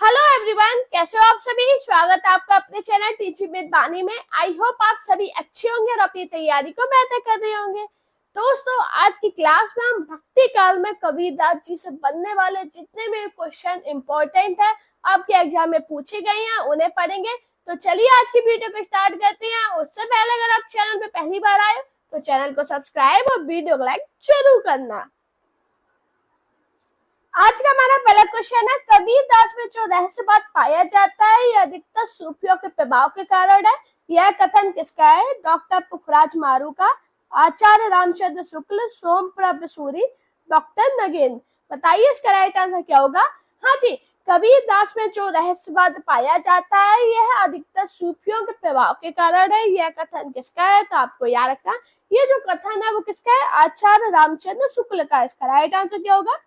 Hello everyone, कैसे हो आप सभी। स्वागत है आपका अपने चैनल टीचिंग विद बानी में। आई होप आप सभी अच्छे होंगे और अपनी तैयारी को बेहतर कर रहे होंगे। दोस्तों, आज की क्लास में हम भक्ति काल में कबीरदास जी से बनने वाले जितने भी क्वेश्चन इंपॉर्टेंट है, आपके एग्जाम में पूछे गए हैं, उन्हें पढ़ेंगे। तो चलिए आज की वीडियो को स्टार्ट करते हैं। उससे पहले अगर आप चैनल पे पहली बार आए तो चैनल को सब्सक्राइब और वीडियो को लाइक जरूर करना। आज का हमारा पहला क्वेश्चन है, कबीरदास में जो रहस्यवाद पाया जाता है यह अधिकतर सूफियों के प्रभाव के कारण है। यह कथन किसका है? डॉक्टर पुखराज मारू का, आचार्य रामचंद्र शुक्ल, सोमप्रभ सूरी, डॉक्टर नगेंद्र। बताइए इसका राइट आंसर क्या होगा। हाँ जी, कबीरदास में जो रहस्यवाद पाया जाता है यह अधिकतर सूफियों के प्रभाव के कारण है। यह कथन किसका है? तो आपको याद रखना, ये जो कथन है वो किसका है? आचार्य रामचंद्र शुक्ल का। इसका राइट आंसर क्या होगा?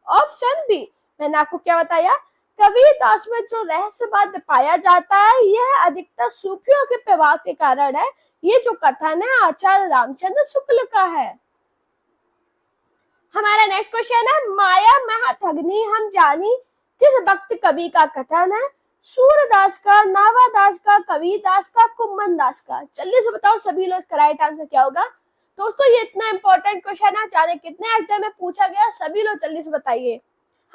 Option B. मैंने आपको क्या बताया? कबीरदास में जो रहस्यवाद पाया जाता है यह अधिकतर सूफियों के प्रभाव के कारण है। ये जो कथन है आचार्य रामचंद्र शुक्ल का है। हमारा नेक्स्ट क्वेश्चन है, माया महाठगनी हम जानी किस भक्त कवि का कथन है? सूरदास का, नावादास का, कबीरदास का, कुम्मन दास का। जल्दी से बताओ सभी लोग, इसका राइट आंसर क्या होगा। दोस्तों, ये इतना इंपॉर्टेंट क्वेश्चन है, जाने कितने एग्जाम में पूछा गया, सभी लोग जल्दी से बताइए।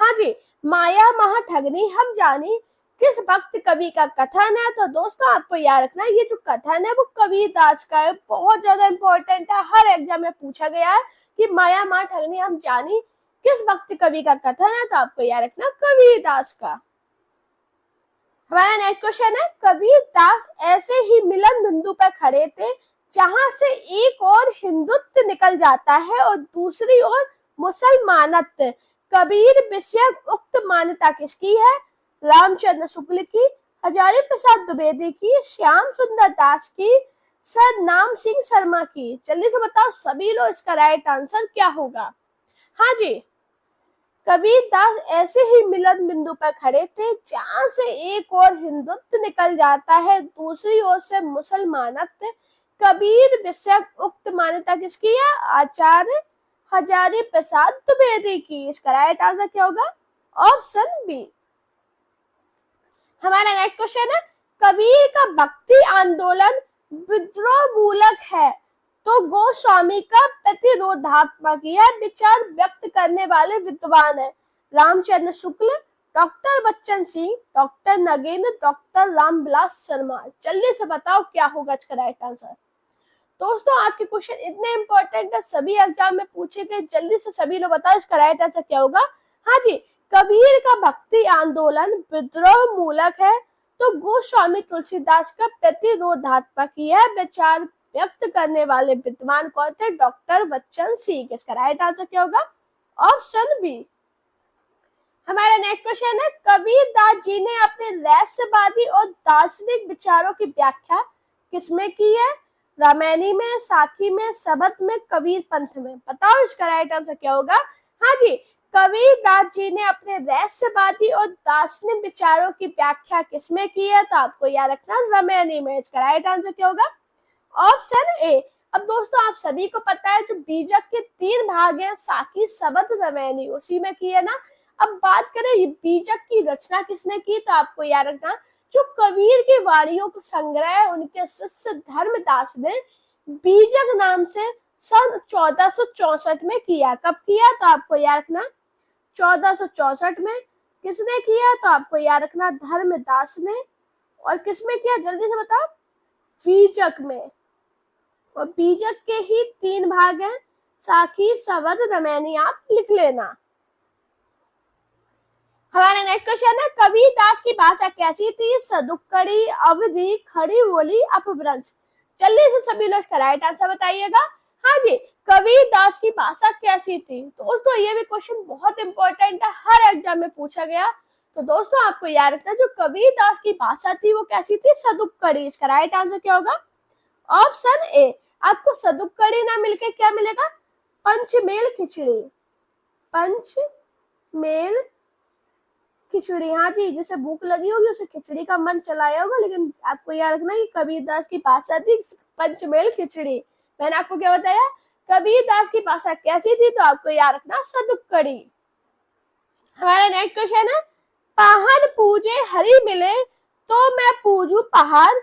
हाँ जी, माया महाठगनी हम जानी किस भक्त कवि का कथन है? तो दोस्तों आपको याद रखना, ये जो कथन है वो कबीरदास का है। बहुत ज्यादा इंपॉर्टेंट है, हर एग्जाम में पूछा गया है कि माया महाठगनी हम जानी किस भक्त कवि का कथन है। तो आपको याद रखना कबीरदास का। हमारा नेक्स्ट क्वेश्चन है, कबीरदास ऐसे ही मिलन बिंदु पर खड़े थे जहां से एक और हिंदुत्व निकल जाता है और दूसरी ओर मुसलमानत्व। कबीर विषयक उक्त मान्यता किसकी है? रामचंद्र शुक्ल की, हजारी प्रसाद द्विवेदी की, श्याम सुंदर दास की, सर नाम सिंह शर्मा की। जल्दी से बताओ सभी लोग, इसका राइट आंसर क्या होगा। हाँ जी, कबीरदास ऐसे ही मिलन बिंदु पर खड़े थे जहां से एक और हिंदुत्व निकल जाता है, दूसरी ओर से मुसलमानत्व। कबीर विषयक उक्त मान्यता किसकी है? आचार्य हजारी प्रसाद द्विवेदी की। इसका राइट आंसर क्या होगा? Option B. हमारा नेक्स्ट क्वेश्चन है, कबीर का भक्ति आंदोलन विद्रोह मूलक है तो गोस्वामी का प्रतिरोधात्मक। यह विचार व्यक्त करने वाले विद्वान है Ramchandra Shukla, doctor Bachchan Singh, doctor Nagendra, doctor Ramvilas Sharma. जल्दी से बताओ क्या होगा इसका राइट आंसर। दोस्तों, आज के क्वेश्चन इतने इंपॉर्टेंट है, सभी एग्जाम में पूछे गए। जल्दी से सभी लोग बताओ इसका राइट आंसर क्या होगा। हाँ जी, कबीर का भक्ति आंदोलन विद्रोह मूलक है तो गोस्वामी तुलसीदास का प्रतिरोधात्मक। यह विचार व्यक्त करने वाले विद्वान कौन थे? डॉक्टर बच्चन सिंह। इसका राइट आंसर क्या होगा? Option B. हमारा नेक्स्ट क्वेश्चन है, कबीरदास जी ने अपने रहस्यवादी और दार्शनिक विचारों की व्याख्या किसमें की है? रामायणी में, साखी में, सबद में, कबीर पंथ में। बताओ इसका राइट आंसर क्या होगा। हाँ जी, कबीरदास जी ने अपने रहस्यवादी और दार्शनिक विचारों की व्याख्या किसमें की है? तो आपको याद रखना रामायणी में। इसका राइट आंसर क्या होगा? Option A. अब दोस्तों, आप सभी को पता है जो बीजक के 3 भाग हैं, साखी, सबद, रामायणी, उसी में की है ना। अब बात करें ये बीजक की रचना किसने की? तो आपको याद रखना, जो कबीर की वाणियों का संग्रह है उनके शिष्य धर्मदास ने बीजक नाम से सन 1464 में किया। कब किया? तो आपको याद रखना 1464 में। किसने किया? तो आपको याद रखना धर्मदास ने। और किसमें किया? जल्दी से बताओ। बीजक में। और बीजक के ही 3 भाग हैं, साखी, सबद, रामायणी। आप लिख लेना। हमारा नेक्स्ट क्वेश्चन है, कबीरदास की भाषा कैसी थी? सदुक्कड़ी, अवधी, खड़ी बोली, अपभ्रंश। जल्दी से सभी लोग राइट आंसर बताइएगा। हाँ जी, कबीरदास की भाषा कैसी थी? तो दोस्तों ये भी क्वेश्चन बहुत इंपॉर्टेंट है, हर एग्जाम में पूछा गया। तो दोस्तों आपको याद रखना, जो कबीरदास की भाषा थी वो कैसी थी? सदुक्कड़ी। इसका राइट आंसर क्या होगा? Option A. आपको सदुक्कड़ी ना मिलके क्या मिलेगा? पंचमेल खिचड़ी। पंचमेल खिचड़ी। हाँ जी, जैसे भूख लगी होगी उसे खिचड़ी का मन चलाया होगा, लेकिन आपको याद रखना कि कबीरदास की भाषा थी पंचमेल खिचड़ी। मैंने आपको क्या बताया? कबीरदास की भाषा कैसी थी? तो आपको याद रखना सदुक्कड़ी। हमारा नेक्स्ट क्वेश्चन है, पाहन पूजे हरि मिले तो मैं पूजू पहाड़।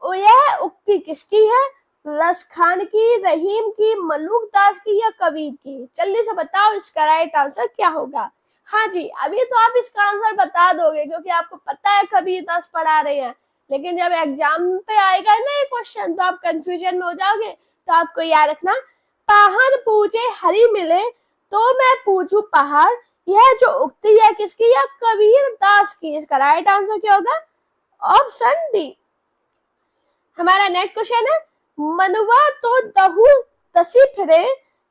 यह उक्ति किसकी है? रस खान की, रहीम की, मलूक दास की या कबीर की? जल्दी से बताओ इसका राइट आंसर क्या होगा। हाँ जी, अभी तो आप इसका आंसर बता दोगे क्योंकि आपको पता है कबीर दास पढ़ा रहे हैं, लेकिन जब एग्जाम पे आएगा ना ये क्वेश्चन तो आप कंफ्यूजन में हो जाओगे। तो आपको याद रखना, पाहन पूजे हरि मिले तो मैं पूजू पहाड़, यह जो उक्ति है किसकी है? कबीर दास की। इसका राइट आंसर क्या होगा? Option D. हमारा नेक्स्ट क्वेश्चन है, मनुआ तो दहु दसी फिरे,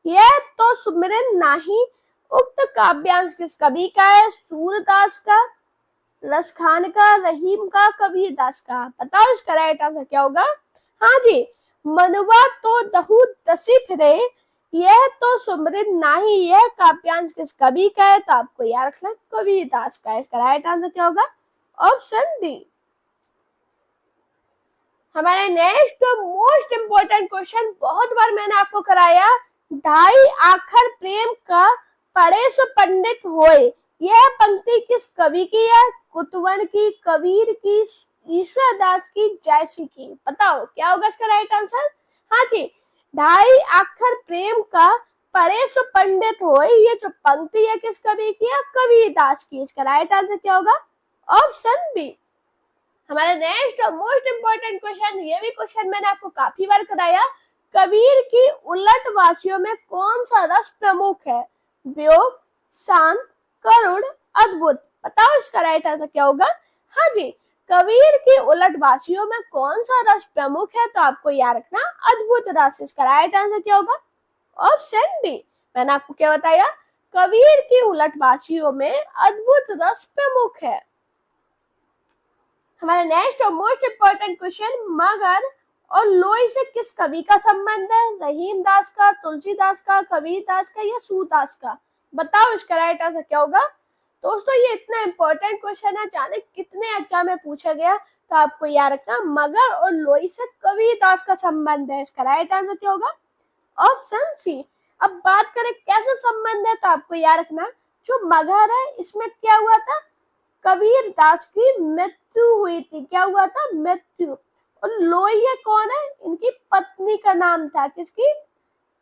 यह तो सुमिरन नाही, उक्त काव्यांश किस कवि का है? सूरदास का, रस खान का, रहीम का, कबीर दास का? बताओ इसका राइट आंसर क्या होगा। हाँ जी, मनुआ तो दहु दसी फिरे, यह तो सुमरिन नाही, यह काव्यांश किस कवि का है? तो आपको याद रखना कबीर दास का। इसका राइट आंसर क्या होगा? Option D. हमारे नेक्स्ट मोस्ट इंपोर्टेंट क्वेश्चन, बहुत बार मैंने आपको कराया, ढाई आखर प्रेम का पढ़े सो पंडित होए, यह पंक्ति किस कवि की है? कुतवन की, कबीर की, ईश्वर दास की, जयसी की? बताओ क्या होगा इसका राइट आंसर। हाँ जी, ढाई आखर प्रेम का पढ़े सो पंडित होए, ये जो पंक्ति है किस कवि की है? कबीर दास की। इसका राइट आंसर क्या होगा? Option B. हमारा नेक्स्ट और मोस्ट इंपोर्टेंट क्वेश्चन, ये भी क्वेश्चन मैंने आपको काफी बार कराया, कबीर की उलट वासियों में कौन सा रस प्रमुख है? वियोग, शांत, करुण, अद्भुत? बताओ इसका राइट आंसर क्या होगा। हाँ जी, कबीर की उलट वासियों में कौन सा रस प्रमुख है? तो आपको याद रखना अद्भुत रस। इसका राइट आंसर क्या होगा? Option D. मैंने आपको क्या बताया, कबीर की उलट वासियों में अद्भुत रस प्रमुख है। हमारा नेक्स्ट और मोस्ट इंपोर्टेंट क्वेश्चन, मगर और लोई से किस कवि का संबंध है? रहीम दास का, तुलसीदास का, कबीर दास का या सूरदास का? बताओ इसका राइट आंसर क्या होगा। दोस्तों ये इतना इंपॉर्टेंट क्वेश्चन है, जाने कितने एग्जाम में पूछा गया, तो आपको याद रखना मगर और लोई से कबीर दास का संबंध है। इसका राइट आंसर क्या होगा? Option C. अब बात करें कैसे संबंध है, तो आपको याद रखना जो मगर है इसमें क्या हुआ था? कबीर दास की मृत्यु हुई थी। क्या हुआ था? मृत्यु। और लोहिया कौन है? इनकी पत्नी का नाम था। किसकी?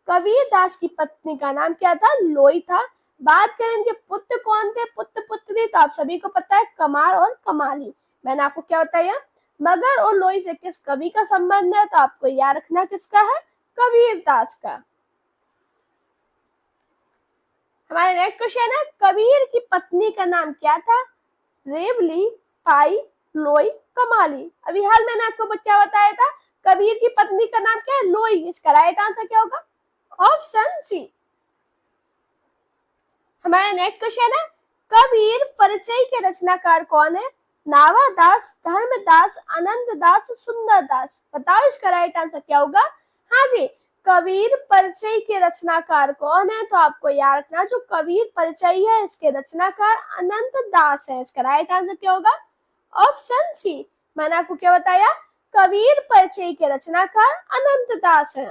कबीर दास की पत्नी का नाम क्या था? लोई था। बात करें इनके पुत्र कौन थे, पुत्र पुत्री, तो आप सभी को पता है कमार और कमाली। मैंने आपको क्या बताया, मगर और लोई से किस कवि का संबंध है, तो आपको याद रखना किसका है? कबीर दास का। हमारा नेक्स्ट क्वेश्चन है, कबीर की पत्नी का नाम क्या था? रेवली, पाई, लोई, कमाली? अभी हाल मैंने आपको क्या बताया था, कबीर की पत्नी का नाम क्या है? लोई। इसका राइट आंसर क्या होगा? Option C. हमारा नेक्स्ट क्वेश्चन है, कबीर परिचय के रचनाकार कौन है? नावादास, धर्मदास, आनंददास, सुंदरदास? बताओ इसका राइट आंसर क्या होगा। हाँ जी, कबीर परिचय के रचनाकार कौन है? तो आपको याद रखना जो कबीर परिचय है इसके रचनाकार अनंत दास है। इसका राइट आंसर क्या होगा? Option C. मैंने आपको क्या बताया, कबीर परिचय के रचनाकार अनंत दास है।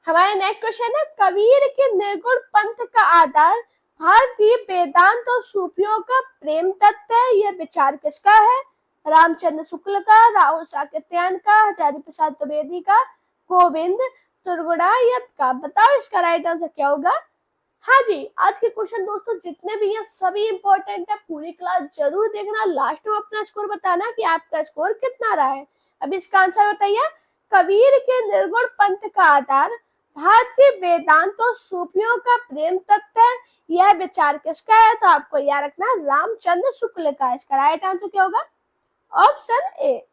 हमारा नेक्स्ट क्वेश्चन है, कबीर के निर्गुण पंथ का आधार भारतीय वेदांत और सूफियों का प्रेम तत्व है, यह विचार किसका है? रामचंद्र शुक्ल का, राहुल साकेत्यायन का, हजारी प्रसाद द्विवेदी का, गोविंद तुर्गुड़ायत का? बताओ इसका राइट आंसर क्या होगा। हाँ जी, आज के क्वेश्चन दोस्तों जितने भी हैं सभी इंपॉर्टेंट है, पूरी क्लास जरूर देखना, लास्ट में अपना स्कोर बताना कि आपका स्कोर कितना रहा है। अब इसका आंसर बताइए, कबीर के निर्गुण पंथ का आधार भारतीय वेदांत और सूफियों का प्रेम तत्व है, यह विचार किसका है? तो आपको याद रखना रामचंद्र शुक्ल का। इसका राइट आंसर क्या होगा? Option A.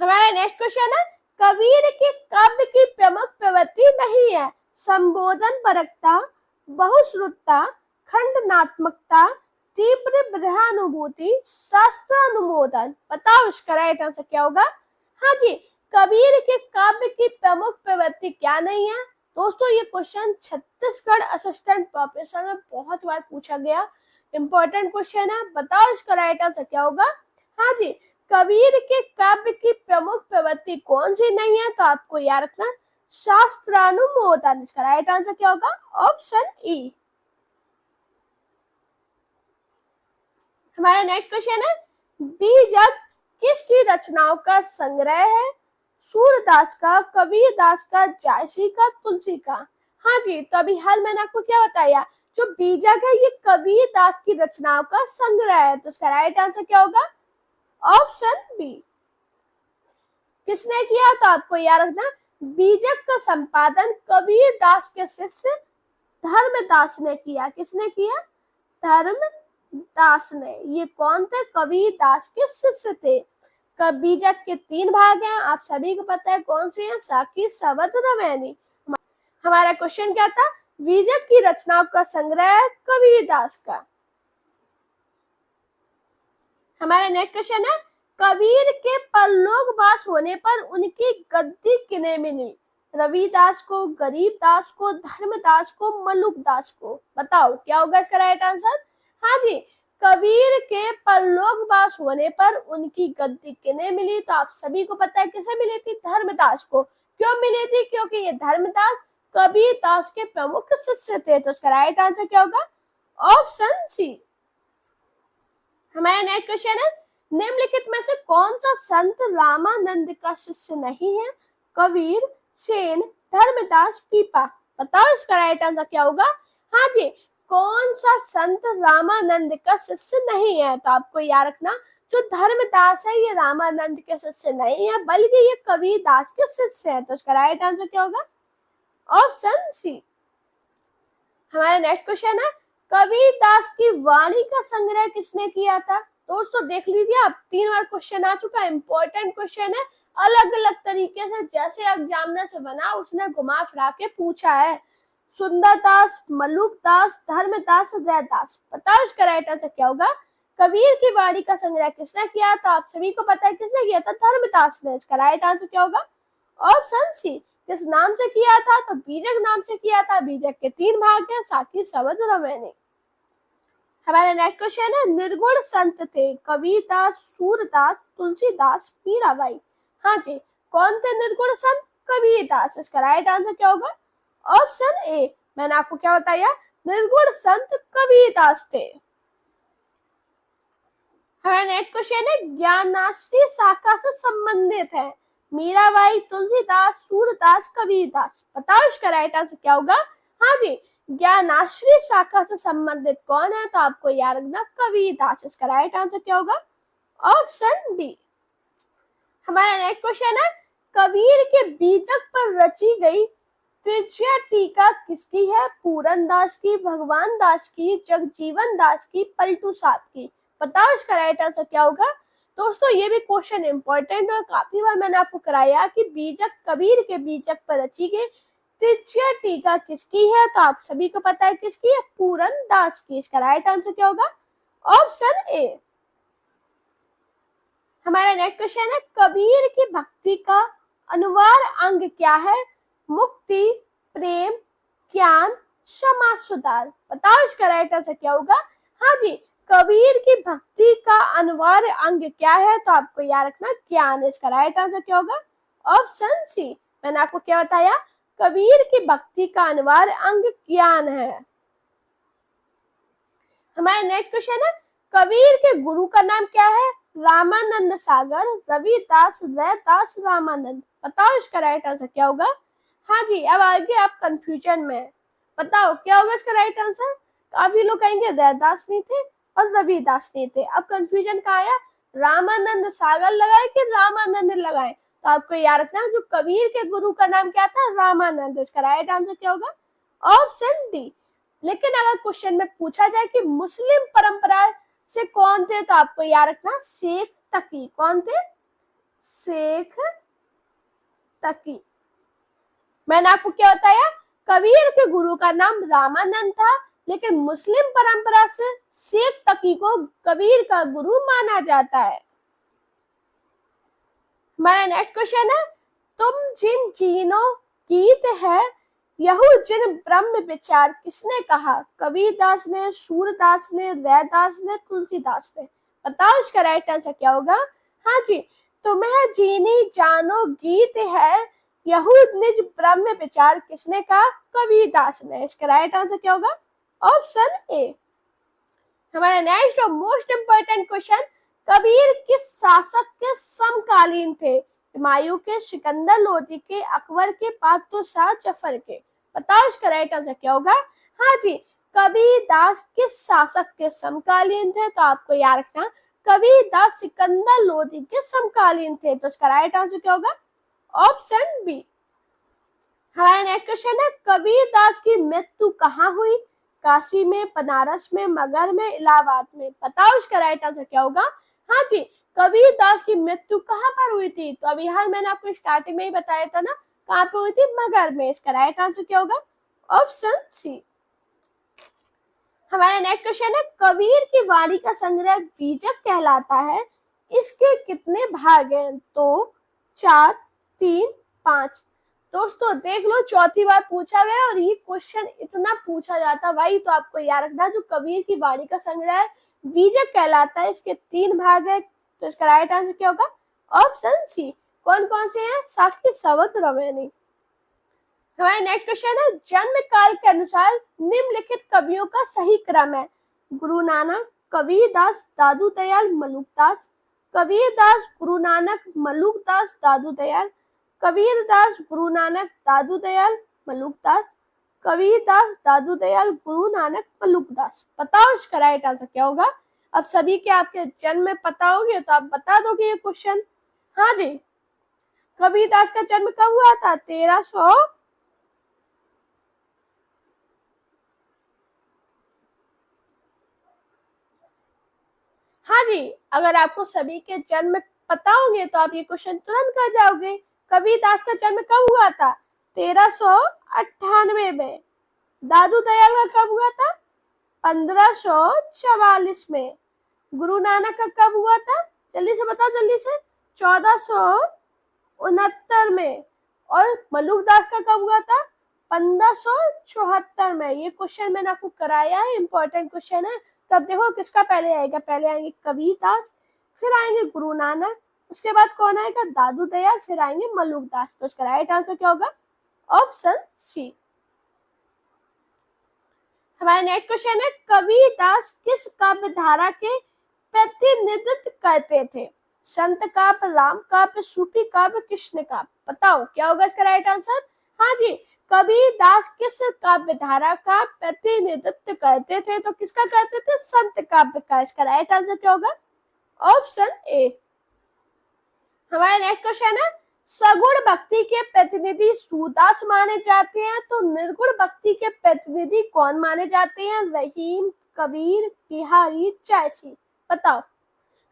हमारा नेक्स्ट क्वेश्चन है, कबीर के काव्य की प्रमुख प्रवृत्ति नहीं है? संबोधन परकता, बहुश्रुतता, खंडनात्मकता, तीव्र ब्रह्मानुभूति, शास्त्रानुमोदन? बताओ इसका राइट आंसर क्या होगा। हाँ जी, कबीर के काव्य की प्रमुख प्रवृत्ति क्या नहीं है? दोस्तों ये क्वेश्चन छत्तीसगढ़ असिस्टेंट प्रोफेसर में बहुत बार पूछा गया, इंपॉर्टेंट क्वेश्चन है। बताओ इसका राइट आंसर क्या होगा। हाँ जी, कबीर के काव्य की प्रमुख प्रवृत्ति कौन सी नहीं है? तो आपको याद रखना शास्त्रानुमोदन। इसका राइट आंसर क्या होगा? Option E. हमारा नेक्स्ट क्वेश्चन है, बीजक किसकी रचनाओं का संग्रह है? सूरदास का, कबीरदास का, जायसी का, तुलसी का? हाँ जी, तो अभी हाल मैंने आपको क्या बताया, जो बीजक है ये कबीरदास की रचनाओं का संग्रह है, तो इसका राइट आंसर क्या होगा? Option B. किसने किया? तो आपको याद रखना, बीजक का संपादन कबीरदास के शिष्य धर्मदास ने किया। किसने किया? धर्मदास ने। ये कौन थे? कबीरदास के शिष्य थे। बीजक के 3 भाग हैं, आप सभी को पता है कौन से हैं? साकी, शबद, रामायणी। हमारा क्वेश्चन क्या था? बीजक की रचनाओं का संग्रह है कबीरदास का। हमारा नेक्स्ट क्वेश्चन है, कबीर के परलोकवास होने पर उनकी गद्दी किन्हें मिली? रविदास को, गरीबदास को, धर्मदास को, मलुकदास को? बताओ क्या होगा इसका राइट आंसर? हाँ जी, कबीर के परलोकवास होने पर उनकी गद्दी किन्हें मिली? तो आप सभी को पता है किसे मिली थी? धर्मदास को। क्यों मिली थी? क्योंकि ये धर्मदास कबीरदास के प्रमुख शिष्य थे। तो इसका राइट आंसर क्या होगा? Option C. हमारा नेक्स्ट क्वेश्चन है, निम्नलिखित में से कौन सा संत रामानंद का शिष्य नहीं है? कबीर, सेन, धर्मदास, पीपा? बताओ इसका राइट आंसर क्या होगा? हाँ जी, कौन सा संत रामानंद का शिष्य नहीं है? तो आपको याद रखना, जो धर्मदास है ये रामानंद के शिष्य नहीं है, बल्कि ये कबीरदास के शिष्य है। तो इसका राइट आंसर क्या होगा? Option C. हमारा नेक्स्ट क्वेश्चन है, कबीरदास की वाणी का संग्रह किसने किया था? दोस्तों देख लीजिए आप, 3 बार क्वेश्चन आ चुका है, इंपॉर्टेंट क्वेश्चन है, अलग अलग तरीके से जैसे एग्जामिनर से बना उसने घुमा फिरा के पूछा है। सुंदरदास, मलुकदास, धर्मदास, जयदास? बताओ इसका राइट आंसर क्या होगा? कबीर की वाणी का संग्रह किसने किया? तो आप सभी को पता है किसने किया था? धर्मदास ने। इसका राइट आंसर क्या होगा? Option C. किस नाम से किया था? तो बीजक नाम से किया था। बीजक के 3 भाग हैं, साकी, शबद, रामायणी। हमारा नेक्स्ट क्वेश्चन है, निर्गुण संत थे कबीरदास, सूरदास, तुलसीदास, मीराबाई? हाँ जी, कौन थे निर्गुण संत? कबीरदास। इसका राइट आंसर क्या होगा? Option A. मैंने आपको क्या बताया? निर्गुण संत कबीरदास थे। हमारा नेक्स्ट क्वेश्चन है, ज्ञानाश्री शाखा से संबंधित है मीराबाई, तुलसीदास, सूरदास, कबीरदास? बताओ इसका राइट आंसर क्या होगा? हाँ जी, ज्ञानाश्री शाखा से संबंधित कौन है? तो आपको याद रखना, कबीरदास। इसका राइट आंसर क्या होगा? Option D. हमारा नेक्स्ट क्वेश्चन है, कबीर के बीजक पर रची गई तृतीय टीका किसकी है? पूरन दास की, भगवान दास की, जगजीवन दास की, पलटू साहब की? बताओ इसका राइट आंसर क्या होगा? दोस्तों ये भी क्वेश्चन इंपॉर्टेंट है, काफी बार मैंने आपको कराया कि बीजक, कबीर के बीजक पर रची गई तृतीय टीका किसकी है? तो आप सभी को पता है किसकी है? पूरन दास की। इसका राइट आंसर क्या होगा? Option A. हमारा नेक्स्ट क्वेश्चन है, कबीर की भक्ति का अनुवार अंग क्या है? मुक्ति, प्रेम, ज्ञान, क्षमा, सुधार? बताओ इसका राइट आंसर क्या होगा? हाँ जी, कबीर की भक्ति का अनिवार्य अंग क्या है? तो आपको याद रखना, ज्ञान। इसका राइट आंसर क्या होगा? Option C. मैंने आपको क्या बताया? कबीर की भक्ति का अनिवार्य अंग ज्ञान है। हमारा नेक्स्ट क्वेश्चन है, कबीर के गुरु का नाम क्या है? रामानंद सागर, रविदास, जयदास, रामानंद? बताओ इसका राइट आंसर क्या होगा? हाँ जी, अब आगे आप कंफ्यूजन में, बताओ क्या होगा इसका राइट आंसर? काफी लोग कहेंगे रैदास नहीं थे और रविदास नहीं थे। अब कंफ्यूजन कहाँ आया? रामानंद सागर लगाए कि रामानंद लगाए? तो आपको याद रखना, जो कबीर के गुरु का नाम क्या था? रामानंद। इसका राइट आंसर क्या होगा? Option D. लेकिन अगर क्वेश्चन में पूछा जाए कि मुस्लिम परंपरा से कौन थे, तो आपको याद रखना, शेख तकी। कौन थे? शेख तकी। मैंने आपको क्या बताया? कबीर के गुरु का नाम रामानंद था, लेकिन मुस्लिम परंपरा से शेख तकी को कबीर का गुरु माना जाता है। हमारा नेक्स्ट क्वेश्चन है, तुम जिन जीनो गीत है यहू जिन ब्रह्म विचार किसने कहा? कबीरदास ने, सूरदास ने, रैदास ने, तुलसीदास ने? बताओ इसका राइट आंसर क्या होगा? हाँ जी, तुम्हें जीनी जानो गीत है यहूद निज ब्रह्म विचार किसने कहा? कबीरदास ने। इसका राइट आंसर क्या होगा? Option A. हमारा नेक्स्ट और मोस्ट इंपोर्टेंट क्वेश्चन, कबीर किस शासक के समकालीन थे? हुमायूं के, सिकंदर लोदी के, अकबर के, बहादुर शाह जफर के? बताओ इसका राइट आंसर क्या होगा? हाँ जी, कबीर दास किस शासक के समकालीन थे? तो आपको याद रखना, कबीर दास सिकंदर लोदी के समकालीन थे। तो इसका राइट आंसर क्या होगा? Option B. हमारा नेक्स्ट क्वेश्चन है, कबीर दास की मृत्यु कहाँ हुई? काशी में, बनारस में, मगध में, इलाहाबाद में? बताओ इसका राइट आंसर क्या होगा? हाँ जी, कबीर दास की मृत्यु कहाँ पर हुई थी? तो अभी हाल मैंने आपको स्टार्टिंग में ही बताया था ना, कहाँ पे हुई थी? मगध में। इसका राइट आंसर क्या होगा? Option C. हमारा नेक्स्ट क्वेश्चन है, कबीर की वाणी का संग्रह बीजक कहलाता है, इसके कितने भाग हैं? तो 4, 3, 5? दोस्तों देख लो, चौथी बार पूछा गया और ये क्वेश्चन इतना पूछा जाता भाई, तो आपको याद रखना, जो कबीर की वाणी का संग्रह है बीजक कहलाता है, इसके 3 भाग है। तो इसका राइट आंसर क्या होगा? Option C. कौन कौन से हैं? साक्षी, सवत, रमैनी। हमारा नेक्स्ट क्वेश्चन है, जन्म काल के अनुसार निम्नलिखित कवियों का सही क्रम है? गुरु नानक, कबीर दास, दादू दयाल, मलुक दास? कबीर दास, गुरु नानक, मलुक दास, दादू दयाल? कबीर दास, गुरु नानक, दादू दयाल, मलुक दास? कबीर दास, दादू दयाल, गुरु नानक, मलुक दास? बताओ इसका राइट आंसर क्या होगा? अब सभी के आपके जन्म में पता होंगे तो आप बता दोगे ये क्वेश्चन। हाँ जी, कबीर दास का जन्म कब हुआ था? 1300। हाँ जी, अगर आपको सभी के जन्म पता होंगे तो आप ये क्वेश्चन तुरंत कर जाओगे। कबीर दास का जन्म कब हुआ था? 1398 में। दादू दयाल का कब हुआ था? 1544 में। गुरु नानक का कब हुआ था? जल्दी से बताओ, जल्दी से। 1469 में। और मलुक दास का कब हुआ था? 1574 में। ये क्वेश्चन मैंने आपको कराया है, इंपॉर्टेंट क्वेश्चन है। तब देखो किसका पहले आएगा, पहले आएंगे कबीर दास, फिर आएंगे गुरु नानक, उसके बाद कौन आएगा? दादू दयाल, फिर आएंगे मलुक दास। तो इसका राइट आंसर क्या होगा? Option C. हमारा नेक्स्ट क्वेश्चन है, कबीर दास किस काव्य धारा के प्रतिनिधित्व करते थे? संत काव्य, राम काव्य, सूफी काव्य, कृष्ण काव्य? बताओ क्या होगा इसका राइट आंसर? हाँ जी, कबीर दास किस काव्य धारा का प्रतिनिधित्व करते थे? तो किसका करते थे? संत काव्य का। इसका राइट आंसर क्या होगा? Option A. हमारा नेक्स्ट क्वेश्चन है, सगुण भक्ति के प्रतिनिधि सूरदास माने जाते हैं, तो निर्गुण भक्ति के प्रतिनिधि कौन माने जाते हैं? रहीम, कबीर, बिहारी, जायसी? बताओ।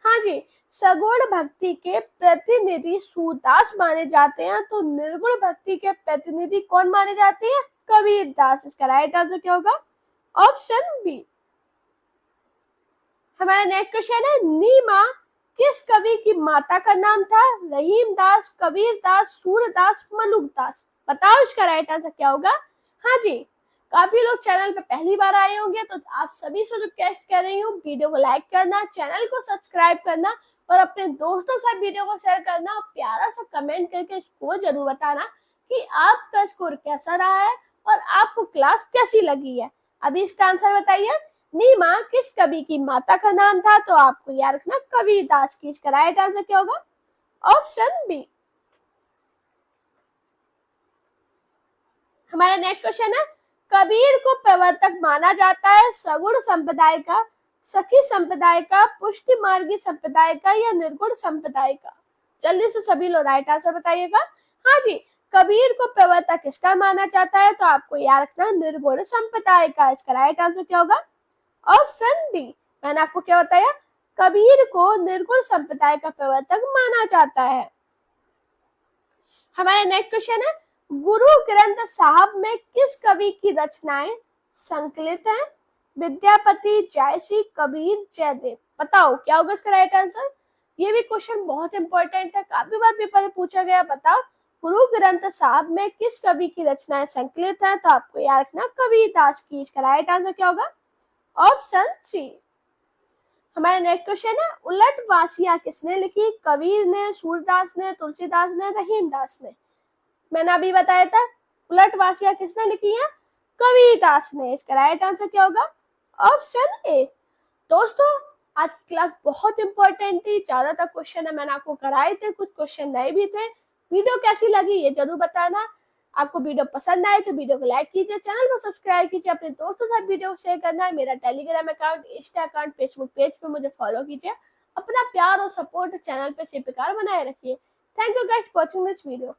हाँ जी, सगुण भक्ति के प्रतिनिधि सूरदास माने जाते हैं, तो निर्गुण भक्ति के प्रतिनिधि कौन माने जाते हैं? कबीर दास। इसका राइट आंसर क्या होगा? Option B. हमारा नेक्स्ट क्वेश्चन है, नीमा किस कवि की माता का नाम था? रहीम दास, कबीर दास, सूरदास, मलुक दास? बताओ इसका राइट आंसर क्या होगा? हाँ जी, काफी लोग चैनल पे पहली बार आए होंगे, तो आप सभी से रिक्वेस्ट कर रही हूँ, वीडियो को लाइक करना, चैनल को सब्सक्राइब करना और अपने दोस्तों के साथ वीडियो को शेयर करना, और प्यारा सा कमेंट करके स्कोर जरूर बताना कि आपका स्कोर कैसा रहा है और आपको क्लास कैसी लगी है। अभी इसका आंसर बताइए, नीमा किस कवि की माता का नाम था? तो आपको याद रखना कबीर दास की। इसका राइट आंसर क्या होगा? Option B. हमारा नेक्स्ट क्वेश्चन है, कबीर को प्रवर्तक माना जाता है सगुण संप्रदाय का, सखी संप्रदाय का, पुष्टि मार्गी संप्रदाय का या निर्गुण संप्रदाय का? जल्दी से सभी लोग राइट आंसर बताइएगा। हाँ जी, कबीर को प्रवर्तक किसका माना जाता है? तो आपको याद रखना निर्गुण संप्रदाय का। इसका राइट आंसर क्या होगा? Option D. मैंने आपको क्या बताया? कबीर को निर्गुण संप्रदाय का प्रवर्तक माना जाता है। हमारा नेक्स्ट क्वेश्चन है, गुरु ग्रंथ साहब में किस कवि की रचनाएं संकलित हैं? विद्यापति, जायसी, कबीर, जयदेव? बताओ क्या होगा इसका राइट आंसर? ये भी क्वेश्चन बहुत इंपॉर्टेंट है, काफी बार पेपर में पूछा गया। बताओ, गुरु ग्रंथ साहब में किस कवि की रचनाएं संकलित हैं? तो आपको याद रखना कबीर दास की। इसका राइट आंसर क्या होगा? Option C. हमारा नेक्स्ट क्वेश्चन है, उलट वासियां किसने लिखी? कबीर ने, सूरदास ने, तुलसीदास ने, रहीम दास ने? मैंने अभी बताया था, उलट वासियां किसने लिखी है? कबीर दास ने। इसका राइट आंसर क्या होगा? Option A. दोस्तों आज की क्लास बहुत इंपॉर्टेंट थी, ज्यादातर क्वेश्चन मैंने आपको कराए थे, कुछ क्वेश्चन नए भी थे। वीडियो कैसी लगी ये जरूर बताना। आपको वीडियो पसंद आए तो वीडियो को लाइक कीजिए, चैनल को सब्सक्राइब कीजिए, अपने दोस्तों के साथ वीडियो शेयर करना है। मेरा Telegram account, Insta account, Facebook page पे मुझे फॉलो कीजिए। अपना प्यार और सपोर्ट चैनल पे इसी प्रकार बनाए रखिए। Thank you guys for watching this video.